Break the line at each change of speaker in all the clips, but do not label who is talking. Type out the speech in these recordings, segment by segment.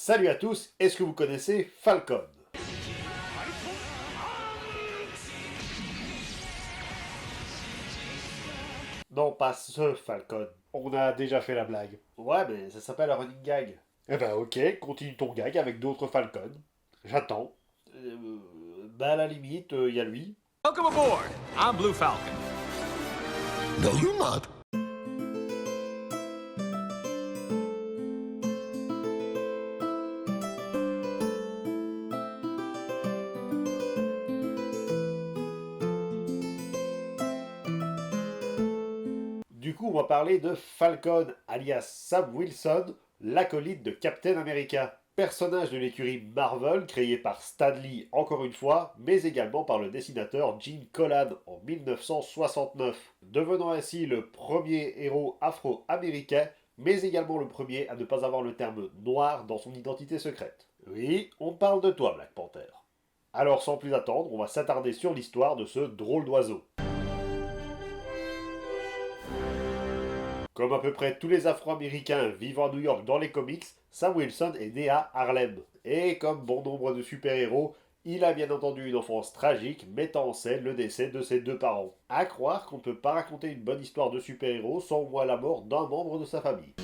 Salut à tous, est-ce que vous connaissez Falcon? Non, pas ce Falcon.
On a déjà fait la blague.
Ouais, mais ça s'appelle un running gag.
Eh ben ok, continue ton gag avec d'autres Falcons. J'attends.
À la limite, il y a lui.
Welcome aboard. I'm Blue Falcon.
No, you're not.
Du coup, on va parler de Falcon, alias Sam Wilson, l'acolyte de Captain America. Personnage de l'écurie Marvel, créé par Stan Lee encore une fois, mais également par le dessinateur Gene Colan en 1969, devenant ainsi le premier héros afro-américain, mais également le premier à ne pas avoir le terme noir dans son identité secrète. Oui, on parle de toi, Black Panther. Alors sans plus attendre, on va s'attarder sur l'histoire de ce drôle d'oiseau. Comme à peu près tous les Afro-Américains vivant à New York dans les comics, Sam Wilson est né à Harlem. Et comme bon nombre de super-héros, il a bien entendu une enfance tragique mettant en scène le décès de ses deux parents. À croire qu'on ne peut pas raconter une bonne histoire de super-héros sans voir la mort d'un membre de sa famille.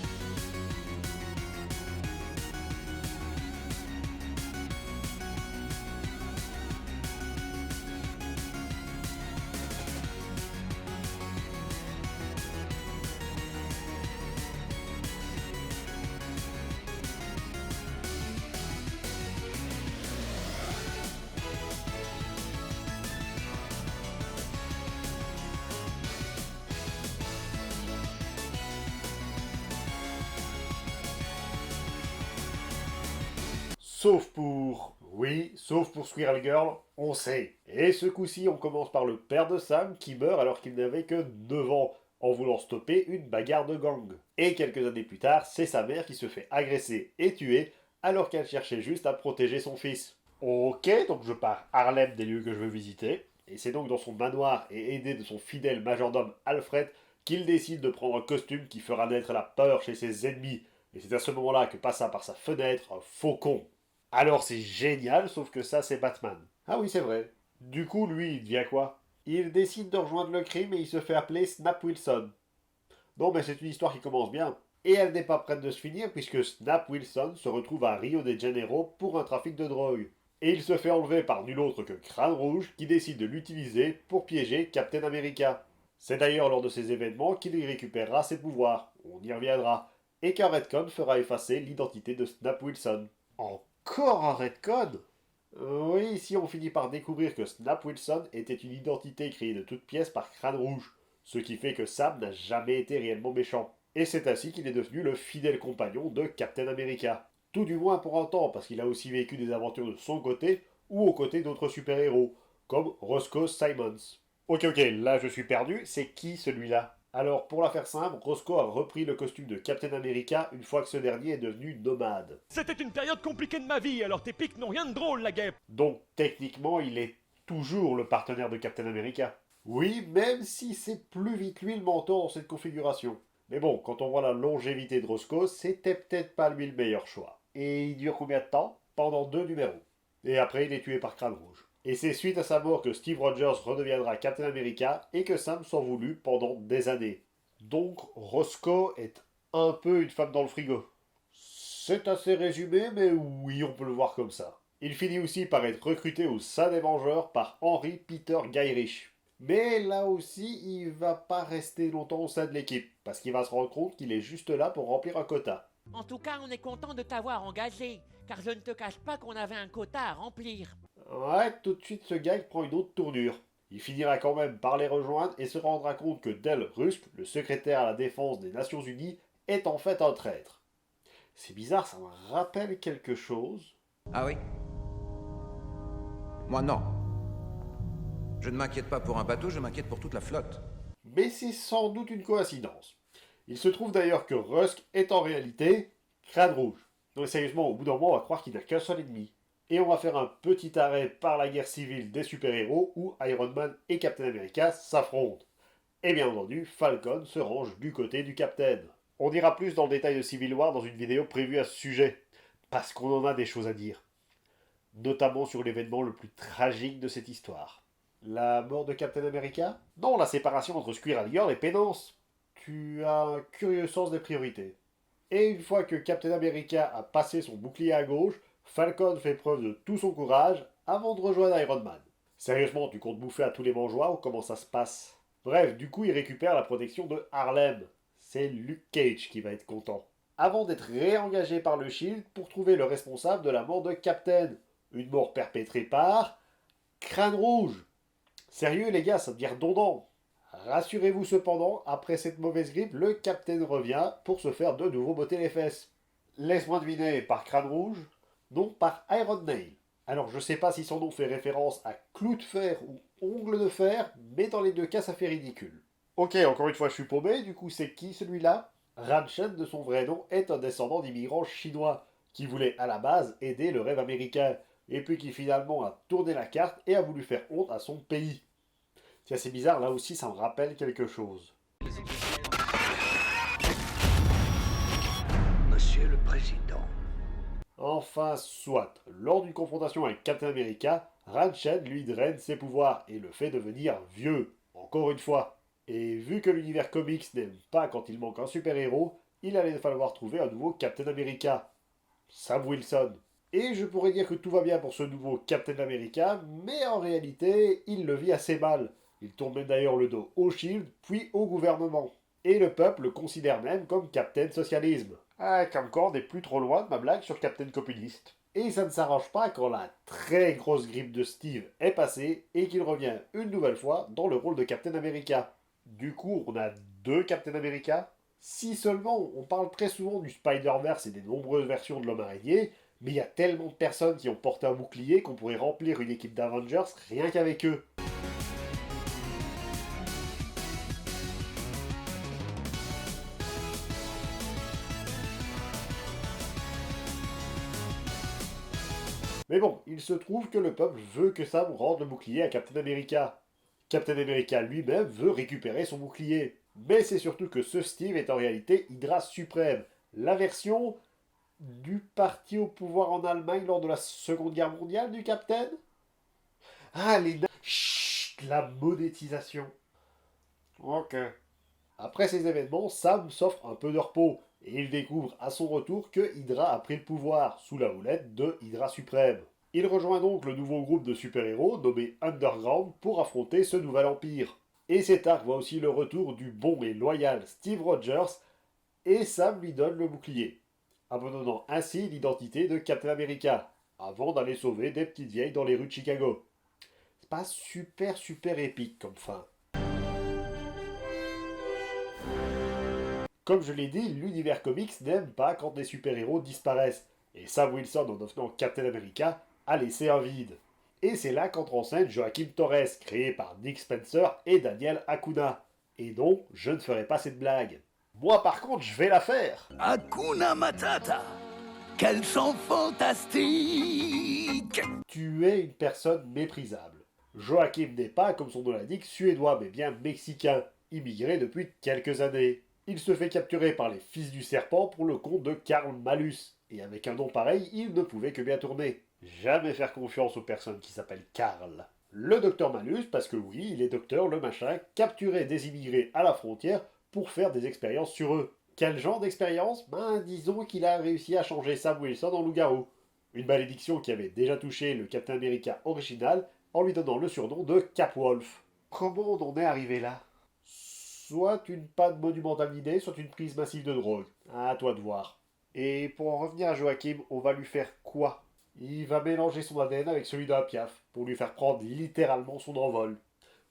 Sauf pour... Oui, sauf pour Squirrel Girl, on sait. Et ce coup-ci, on commence par le père de Sam qui meurt alors qu'il n'avait que 9 ans, en voulant stopper une bagarre de gang. Et quelques années plus tard, c'est sa mère qui se fait agresser et tuer alors qu'elle cherchait juste à protéger son fils. Ok, donc je pars Harlem des lieux que je veux visiter. Et c'est donc dans son manoir et aidé de son fidèle majordome Alfred qu'il décide de prendre un costume qui fera naître la peur chez ses ennemis. Et c'est à ce moment-là que passa par sa fenêtre un faucon. Alors c'est génial, sauf que ça c'est Batman. Ah oui, c'est vrai. Du coup, lui, il devient quoi? Il décide de rejoindre le crime et il se fait appeler Snap Wilson. Non, mais c'est une histoire qui commence bien. Et elle n'est pas prête de se finir puisque Snap Wilson se retrouve à Rio de Janeiro pour un trafic de drogue. Et il se fait enlever par nul autre que Crâne Rouge qui décide de l'utiliser pour piéger Captain America. C'est d'ailleurs lors de ces événements qu'il y récupérera ses pouvoirs, on y reviendra, et qu'un retcon fera effacer l'identité de Snap Wilson. Encore un retcon? Oui, ici on finit par découvrir que Snap Wilson était une identité créée de toutes pièces par Crâne Rouge, ce qui fait que Sam n'a jamais été réellement méchant. Et c'est ainsi qu'il est devenu le fidèle compagnon de Captain America. Tout du moins pour un temps, parce qu'il a aussi vécu des aventures de son côté, ou aux côtés d'autres super-héros, comme Roscoe Simons. Ok, là je suis perdu, c'est qui celui-là? Alors, pour la faire simple, Roscoe a repris le costume de Captain America une fois que ce dernier est devenu nomade.
C'était une période compliquée de ma vie, alors tes pics n'ont rien de drôle, la guêpe.
Donc, techniquement, il est toujours le partenaire de Captain America. Oui, même si c'est plus vite lui le mentor dans cette configuration. Mais bon, quand on voit la longévité de Roscoe, c'était peut-être pas lui le meilleur choix. Et il dure combien de temps? Pendant 2 numéros. Et après, il est tué par Crâne Rouge. Et c'est suite à sa mort que Steve Rogers redeviendra Captain America et que Sam s'en voulut pendant des années. Donc Roscoe est un peu une femme dans le frigo. C'est assez résumé, mais oui, on peut le voir comme ça. Il finit aussi par être recruté au sein des Vengeurs par Henry Peter Gyrich. Mais là aussi, il va pas rester longtemps au sein de l'équipe, parce qu'il va se rendre compte qu'il est juste là pour remplir un quota.
En tout cas, on est content de t'avoir engagé, car je ne te cache pas qu'on avait un quota à remplir.
Ouais, tout de suite ce gag prend une autre tournure. Il finira quand même par les rejoindre et se rendra compte que Del Rusk, le secrétaire à la défense des Nations Unies, est en fait un traître. C'est bizarre, ça me rappelle quelque chose.
Ah oui? Moi non. Je ne m'inquiète pas pour un bateau, je m'inquiète pour toute la flotte.
Mais c'est sans doute une coïncidence. Il se trouve d'ailleurs que Rusk est en réalité Crâne Rouge. Donc sérieusement, au bout d'un moment, on va croire qu'il n'a qu'un seul ennemi. Et on va faire un petit arrêt par la guerre civile des super-héros où Iron Man et Captain America s'affrontent. Et bien entendu, Falcon se range du côté du Captain. On ira plus dans le détail de Civil War dans une vidéo prévue à ce sujet. Parce qu'on en a des choses à dire. Notamment sur l'événement le plus tragique de cette histoire. La mort de Captain America? Non, la séparation entre Squirrel Girl et Pénance. Tu as un curieux sens des priorités. Et une fois que Captain America a passé son bouclier à gauche, Falcon fait preuve de tout son courage avant de rejoindre Iron Man. Sérieusement, tu comptes bouffer à tous les mangeoires ou comment ça se passe? Bref, du coup, il récupère la protection de Harlem. C'est Luke Cage qui va être content. Avant d'être réengagé par le Shield pour trouver le responsable de la mort de Captain. Une mort perpétrée par... Crâne Rouge. Sérieux les gars, ça devient redondant. Rassurez-vous cependant, après cette mauvaise grippe, le Captain revient pour se faire de nouveau botter les fesses. Laisse-moi deviner, par Crâne Rouge? Non, par Iron Nail. Alors je sais pas si son nom fait référence à clou de fer ou ongle de fer, mais dans les deux cas ça fait ridicule. Ok, encore une fois je suis paumé, du coup c'est qui celui-là? Ran Shen de son vrai nom est un descendant d'immigrants chinois, qui voulait à la base aider le rêve américain, et puis qui finalement a tourné la carte et a voulu faire honte à son pays. C'est assez bizarre, là aussi ça me rappelle quelque chose.
Monsieur le Président.
Enfin, soit. Lors d'une confrontation avec Captain America, Ran Shen lui draine ses pouvoirs et le fait devenir vieux. Encore une fois. Et vu que l'univers comics n'aime pas quand il manque un super-héros, il allait falloir trouver un nouveau Captain America. Sam Wilson. Et je pourrais dire que tout va bien pour ce nouveau Captain America, mais en réalité, il le vit assez mal. Il tourne même d'ailleurs le dos au Shield, puis au gouvernement. Et le peuple le considère même comme Captain Socialisme. Ah, Camcord n'est plus trop loin de ma blague sur Captain Communiste. Et ça ne s'arrange pas quand la très grosse grippe de Steve est passée et qu'il revient une nouvelle fois dans le rôle de Captain America. Du coup, on a deux Captain America. Si seulement, on parle très souvent du Spider-Verse et des nombreuses versions de l'homme araignée, mais il y a tellement de personnes qui ont porté un bouclier qu'on pourrait remplir une équipe d'Avengers rien qu'avec eux. Mais bon, il se trouve que le peuple veut que Sam rende le bouclier à Captain America. Captain America lui-même veut récupérer son bouclier. Mais c'est surtout que ce Steve est en réalité Hydra suprême, la version du parti au pouvoir en Allemagne lors de la Seconde Guerre mondiale du Captain. Ah, Chut, la monétisation. Ok. Après ces événements, Sam s'offre un peu de repos, et il découvre à son retour que Hydra a pris le pouvoir, sous la houlette de Hydra suprême. Il rejoint donc le nouveau groupe de super-héros nommé Underground pour affronter ce nouvel empire. Et cet arc voit aussi le retour du bon et loyal Steve Rogers, et Sam lui donne le bouclier, abandonnant ainsi l'identité de Captain America, avant d'aller sauver des petites vieilles dans les rues de Chicago. C'est pas super épique comme fin. Comme je l'ai dit, l'univers comics n'aime pas quand des super-héros disparaissent, et Sam Wilson en devenant Captain America a laissé un vide. Et c'est là qu'entre en scène Joaquim Torres, créé par Nick Spencer et Daniel Acuna. Et donc, je ne ferai pas cette blague. Moi par contre, je vais la faire.
Hakuna Matata. Quel chant fantastique.
Tu es une personne méprisable. Joaquim n'est pas, comme son nom l'indique, suédois, mais bien mexicain, immigré depuis quelques années. Il se fait capturer par les Fils du Serpent pour le compte de Karl Malus. Et avec un nom pareil, il ne pouvait que bien tourner. Jamais faire confiance aux personnes qui s'appellent Karl. Le docteur Malus, parce que oui, il est docteur, le machin, capturait des immigrés à la frontière pour faire des expériences sur eux. Quel genre d'expérience? Ben, disons qu'il a réussi à changer Sam Wilson en loup-garou. Une malédiction qui avait déjà touché le Captain America original en lui donnant le surnom de Capwolf. Comment on en est arrivé là? Soit une panne monumentale d'idées, soit une prise massive de drogue. À toi de voir. Et pour en revenir à Joachim, on va lui faire quoi? Il va mélanger son ADN avec celui d'un piaf, pour lui faire prendre littéralement son envol.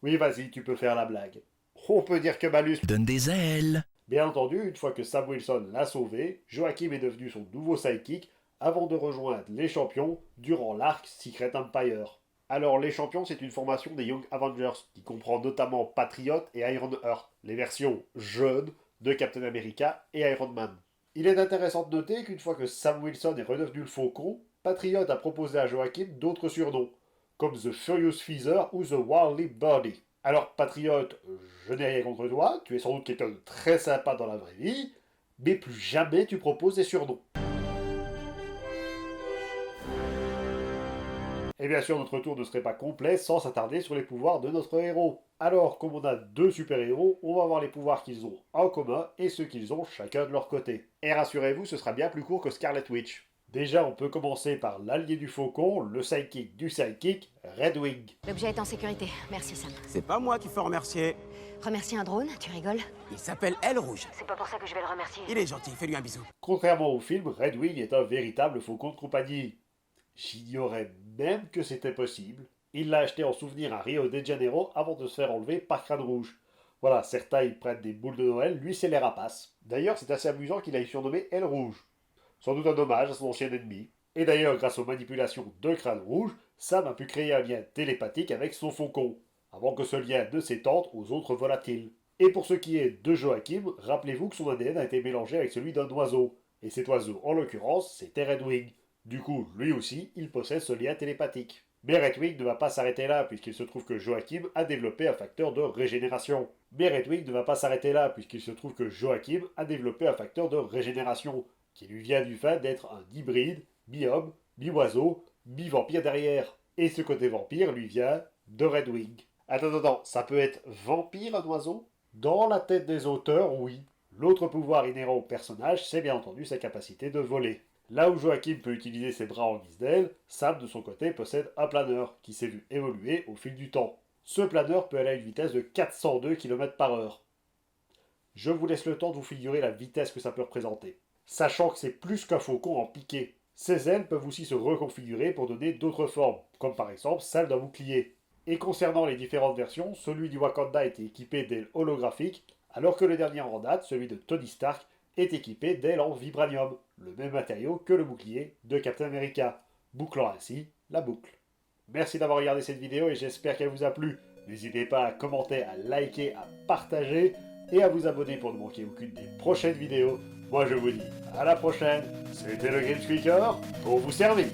Oui, vas-y, tu peux faire la blague. On peut dire que Malus
Donne des ailes.
Bien entendu, une fois que Sam Wilson l'a sauvé, Joachim est devenu son nouveau sidekick avant de rejoindre les champions durant l'arc Secret Empire. Alors, les champions, c'est une formation des Young Avengers qui comprend notamment Patriot et Iron Heart, les versions jeunes de Captain America et Iron Man. Il est intéressant de noter qu'une fois que Sam Wilson est redevenu le Faucon, Patriot a proposé à Joachim d'autres surnoms, comme The Furious Feather ou The Wildly Birdie. Alors, Patriot, je n'ai rien contre toi, tu es sans doute quelqu'un de très sympa dans la vraie vie, mais plus jamais tu proposes des surnoms. Et bien sûr, notre tour ne serait pas complet sans s'attarder sur les pouvoirs de notre héros. Alors, comme on a deux super-héros, on va voir les pouvoirs qu'ils ont en commun et ceux qu'ils ont chacun de leur côté. Et rassurez-vous, ce sera bien plus court que Scarlet Witch. Déjà, on peut commencer par l'allié du faucon, le sidekick du sidekick, Redwing.
L'objet est en sécurité. Merci, Sam.
C'est pas moi qu'il faut remercier.
Remercier un drone, tu rigoles?
Il s'appelle Aile Rouge.
C'est pas pour ça que je vais le remercier.
Il est gentil, fais-lui un bisou.
Contrairement au film, Redwing est un véritable faucon de compagnie. J'ignorais même que c'était possible. Il l'a acheté en souvenir à Rio de Janeiro avant de se faire enlever par Crâne Rouge. Voilà, certains ils prennent des boules de Noël, lui c'est les rapaces. D'ailleurs, c'est assez amusant qu'il aille surnommer Aile Rouge. Sans doute un hommage à son ancien ennemi. Et d'ailleurs, grâce aux manipulations de Crâne Rouge, Sam a pu créer un lien télépathique avec son faucon, avant que ce lien ne s'étende aux autres volatiles. Et pour ce qui est de Joachim, rappelez-vous que son ADN a été mélangé avec celui d'un oiseau. Et cet oiseau, en l'occurrence, c'était Redwing. Du coup, lui aussi, il possède ce lien télépathique. Mais Redwing ne va pas s'arrêter là, puisqu'il se trouve que Joachim a développé un facteur de régénération. Mais Redwing ne va pas s'arrêter là, puisqu'il se trouve que Joachim a développé un facteur de régénération, qui lui vient du fait d'être un hybride, mi-homme, mi-oiseau, mi-vampire derrière. Et ce côté vampire lui vient de Redwing. Attends, ça peut être vampire un oiseau? Dans la tête des auteurs, oui. L'autre pouvoir inhérent au personnage, c'est bien entendu sa capacité de voler. Là où Joachim peut utiliser ses bras en guise d'aile, Sam de son côté possède un planeur, qui s'est vu évoluer au fil du temps. Ce planeur peut aller à une vitesse de 402 km/h. Je vous laisse le temps de vous figurer la vitesse que ça peut représenter. Sachant que c'est plus qu'un faucon en piqué. Ses ailes peuvent aussi se reconfigurer pour donner d'autres formes, comme par exemple celle d'un bouclier. Et concernant les différentes versions, celui du Wakanda est équipé d'ailes holographiques, alors que le dernier en date, celui de Tony Stark, est équipé d'ailes en vibranium, le même matériau que le bouclier de Captain America, bouclant ainsi la boucle. Merci d'avoir regardé cette vidéo et j'espère qu'elle vous a plu. N'hésitez pas à commenter, à liker, à partager et à vous abonner pour ne manquer aucune des prochaines vidéos. Moi je vous dis à la prochaine, c'était le Game Squeaker pour vous servir.